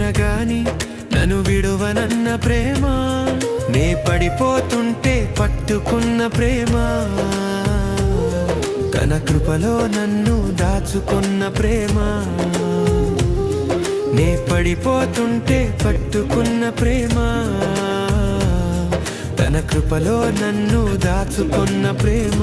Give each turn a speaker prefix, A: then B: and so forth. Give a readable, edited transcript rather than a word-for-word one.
A: చేసిన గాని నన్ను విడువనన్న ప్రేమ, నే పడిపోతుంటే పట్టుకున్న ప్రేమ, తన కృపలో నన్ను దాచుకున్న ప్రేమ, నే పడిపోతుంటే పట్టుకున్న ప్రేమ, తన కృపలో నన్ను దాచుకున్న ప్రేమ.